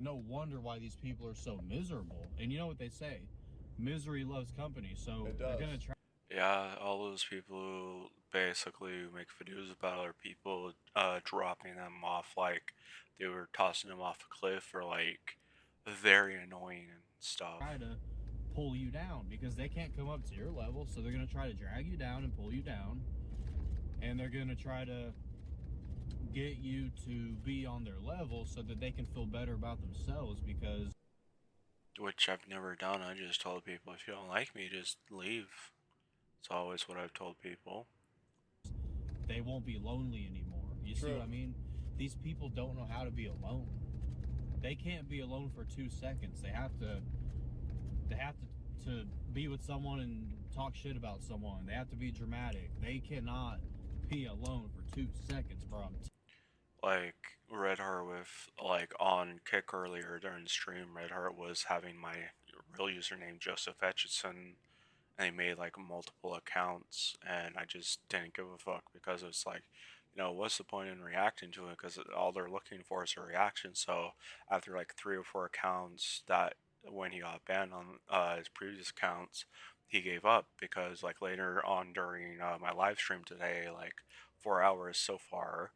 No wonder why these people are so miserable. And you know what they say? Misery loves company. So It they're does. gonna try. Yeah, all those people who basically make videos about other people dropping them off like they were tossing them off a cliff or like very annoying and stuff. Try to pull you down because they can't come up to your level. So they're gonna try to drag you down and pull you down, and they're gonna try to get you to be on their level so that they can feel better about themselves because Which I've never done. I just told people if you don't like me, just leave. It's always what I've told people. they won't be lonely anymore. You see what I mean? These people don't know how to be alone. They can't be alone for 2 seconds. They have to be with someone and talk shit about someone. They have to be dramatic. They cannot be alone for 2 seconds, bro. Like Red Heart with like on Kick earlier during the stream, Red Heart was having my real username Joseph Etchison, and he made like multiple accounts, and I just didn't give a fuck because it's like, what's the point in reacting to it? Because all they're looking for is a reaction. So after like 3 or 4 accounts, that when he got banned on his previous accounts, he gave up because like later on during my live stream today, like 4 hours so far.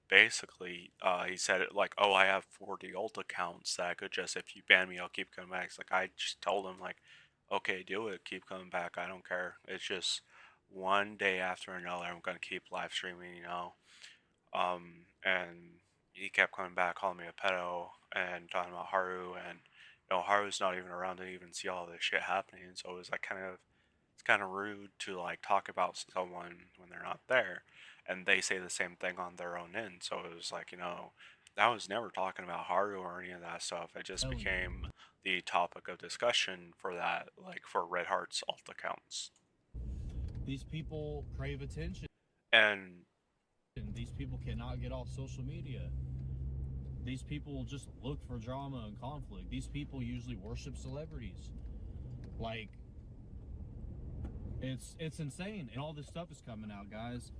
Basically, he said it like, "Oh, I have 40 alt accounts that I could just, if you ban me, I'll keep coming back." It's like I just told him like, okay, do it. Keep coming back. I don't care. It's just one day after another. I'm gonna keep live streaming, And he kept coming back, calling me a pedo, and talking about Haru, and Haru's not even around to even see all this shit happening. So it was like it's kind of rude to like talk about someone when they're not there, and they say the same thing on their own end. So it was like, I was never talking about Haru or any of that stuff. It just Telling you, became the topic of discussion for that, like for Red Heart's alt accounts. these people crave attention. And These people cannot get off social media. These people just look for drama and conflict. These people usually worship celebrities. Like it's insane, and all this stuff is coming out, guys.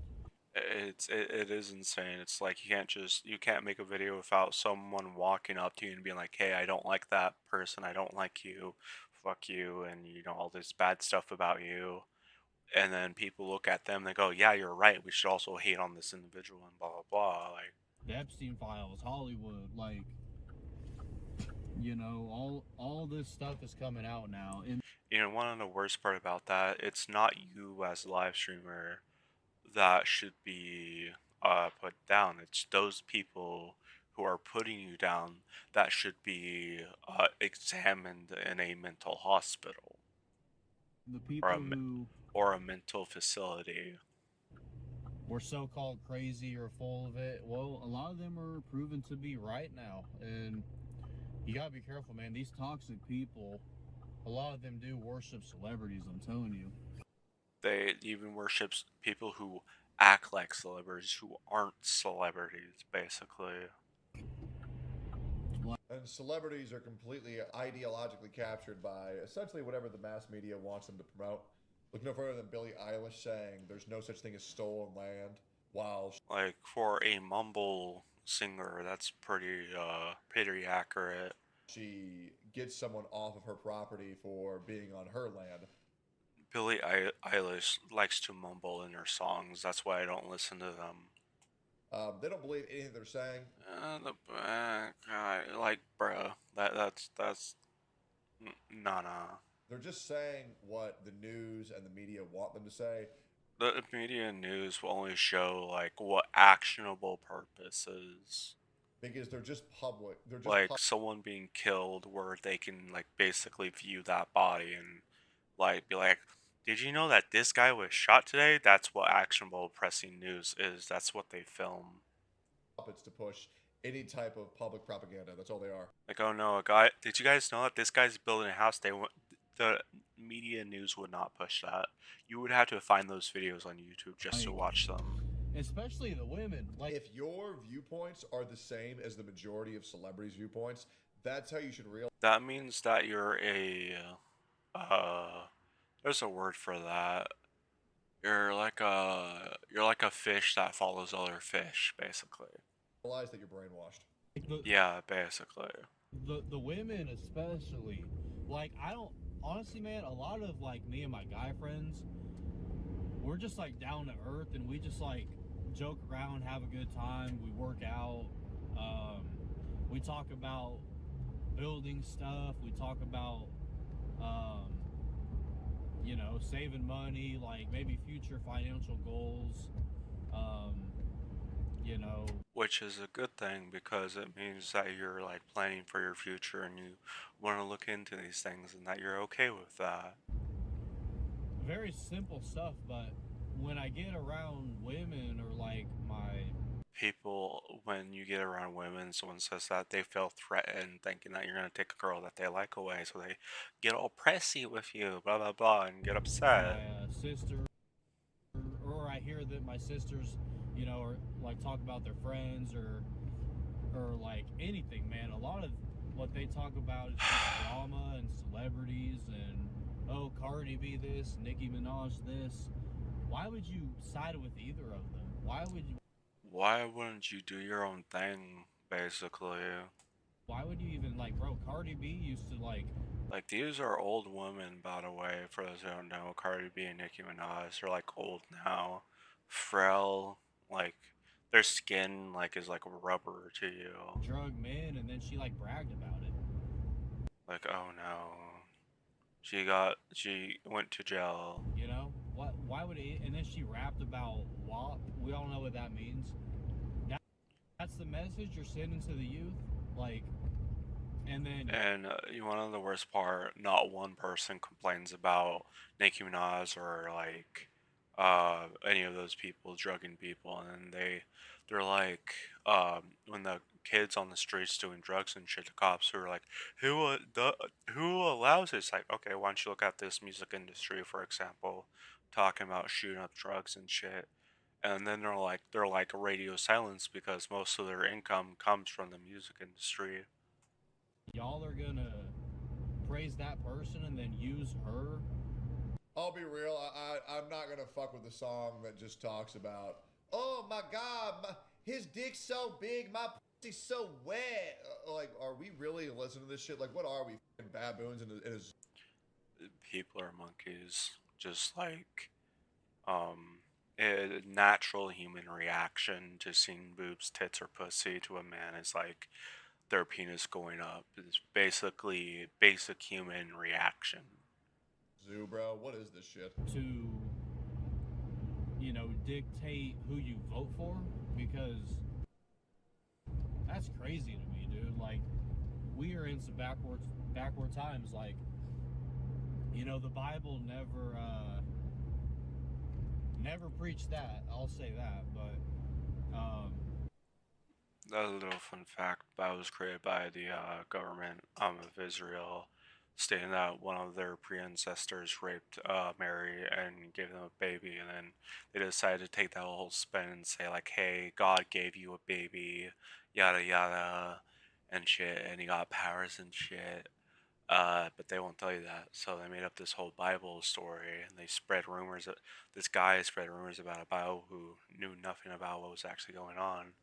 it is insane. It's like you can't make a video without someone walking up to you and being like, "Hey, I don't like that person. I don't like you. Fuck you," and all this bad stuff about you. And then people look at them and they go, "Yeah, you're right. We should also hate on this individual," and blah blah blah. Like, The Epstein files, Hollywood, like all this stuff is coming out now. And one of the worst part about that, it's not you as a live streamer that should be put down. It's those people who are putting you down that should be examined in a mental hospital the or people who or a mental facility. were so-called crazy or full of it, well, a lot of them are proven to be right now, and you gotta be careful, man. These toxic people, a lot of them do worship celebrities, I'm telling you. They even worship people who act like celebrities who aren't celebrities, basically. And celebrities are completely ideologically captured by essentially whatever the mass media wants them to promote. Look no further than Billie Eilish saying there's no such thing as stolen land, while Like for a mumble singer, that's pretty accurate. she gets someone off of her property for being on her land. Billie Eilish likes to mumble in her songs. That's why I don't listen to them. They don't believe anything they're saying. The back, like, bruh, that's nah. They're just saying what the news and the media want them to say. The media and news will only show like what actionable purposes, Because they're just public. They're just like someone being killed, where they can like basically view that body and like be like, did you know that this guy was shot today? That's what actionable pressing news is. That's what they film. puppets to push any type of public propaganda. That's all they are. Like, oh no, a guy. Did you guys know that this guy's building a house? The media news would not push that. You would have to find those videos on YouTube just to watch them. Especially the women. Like, If your viewpoints are the same as the majority of celebrities' viewpoints, that's how you should realize. That means that uh, there's a word for that. You're like a fish that follows other fish, basically. That you're brainwashed. the Yeah, basically. the women especially, like, I don't, honestly, man, a lot of like me and my guy friends, we're just like down to earth, and we just like joke around, have a good time, we work out, um, we talk about building stuff, we talk about um, you know, saving money, like maybe future financial goals, um, you know. Which is a good thing because it means that you're like planning for your future and you want to look into these things and that you're okay with that. Very simple stuff, but when I get around women or like my, People, when you get around women, someone says that they feel threatened, thinking that you're gonna take a girl that they like away, so they get all pressy with you, blah blah blah, and get upset. sister, or I hear that my sisters, you know, or like talk about their friends, or like anything, man. A lot of what they talk about is just drama and celebrities, and oh, Cardi B this, Nicki Minaj this. Why would you side with either of them? Why would you? Why wouldn't you do your own thing, basically? Why would you even like, bro? Cardi B used to like. Like, these are old women, by the way, for those who don't know. Cardi B and Nicki Minaj are, like, old now. Frail, like, their skin, like, is like rubber to you. Drug men, and then she like bragged about it. Like, oh no. She went to jail. You know what? Why would it? And then she rapped about WAP. We all know what that means. That's the message you're sending to the youth. Like, and then And you want to know the worst part? Not one person complains about Nicki Minaj or like any of those people drugging people, and then they're like when the kids on the streets doing drugs and shit, the cops who are like, who allows this? Like, okay, why don't you look at this music industry for example, talking about shooting up drugs and shit. And then they're like radio silence because most of their income comes from the music industry. y'all are gonna praise that person and then use her. I'll be real. I'm not gonna fuck with the song that just talks about, oh my god, his dick's so big, my pussy's so wet. Like, are we really listening to this shit? Like, what are we, fucking baboons in a People are monkeys. Just like a natural human reaction to seeing boobs, tits, or pussy to a man is like their penis going up. It's basically basic human reaction. zoo, bro? What is this shit? To, you know, dictate who you vote for, because that's crazy to me, dude. Like, we are in some backward times. Like, you know, the Bible never preached that. I'll say that, but A little fun fact: that was created by the government of Israel, stating that one of their pre-ancestors raped Mary and gave them a baby, and then they decided to take that whole spin and say like, "Hey, God gave you a baby, yada yada, and shit, and he got powers and shit." But they won't tell you that, so they made up this whole Bible story, and they spread rumors. This guy spread rumors about a Bible who knew nothing about what was actually going on.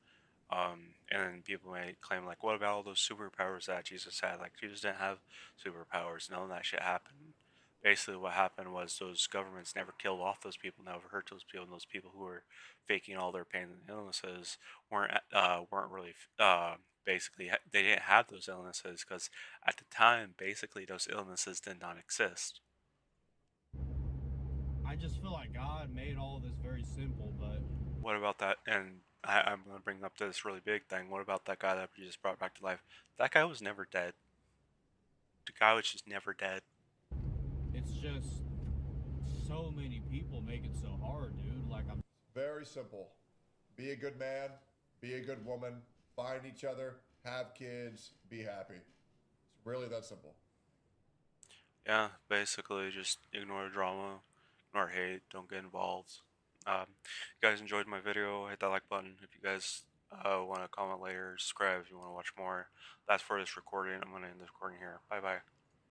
And then people may claim like, what about all those superpowers that Jesus had? Like, Jesus didn't have superpowers. None of that shit happened. Basically, what happened was those governments never killed off those people, never hurt those people, and those people who were faking all their pain and illnesses weren't really basically they didn't have those illnesses because at the time, basically, those illnesses did not exist. I just feel like God made all this very simple. But What about that? And I'm going to bring up this really big thing. What about that guy that you just brought back to life? That guy was never dead. The guy was just never dead. it's just so many people make it so hard, dude. Like, I'm Very simple. Be a good man, be a good woman, find each other, have kids, be happy. It's really that simple. Yeah, basically just ignore drama, ignore hate, don't get involved. If you guys enjoyed my video, hit that like button. If you guys want to comment later, subscribe if you want to watch more. That's for this recording. I'm going to end this recording here. Bye bye.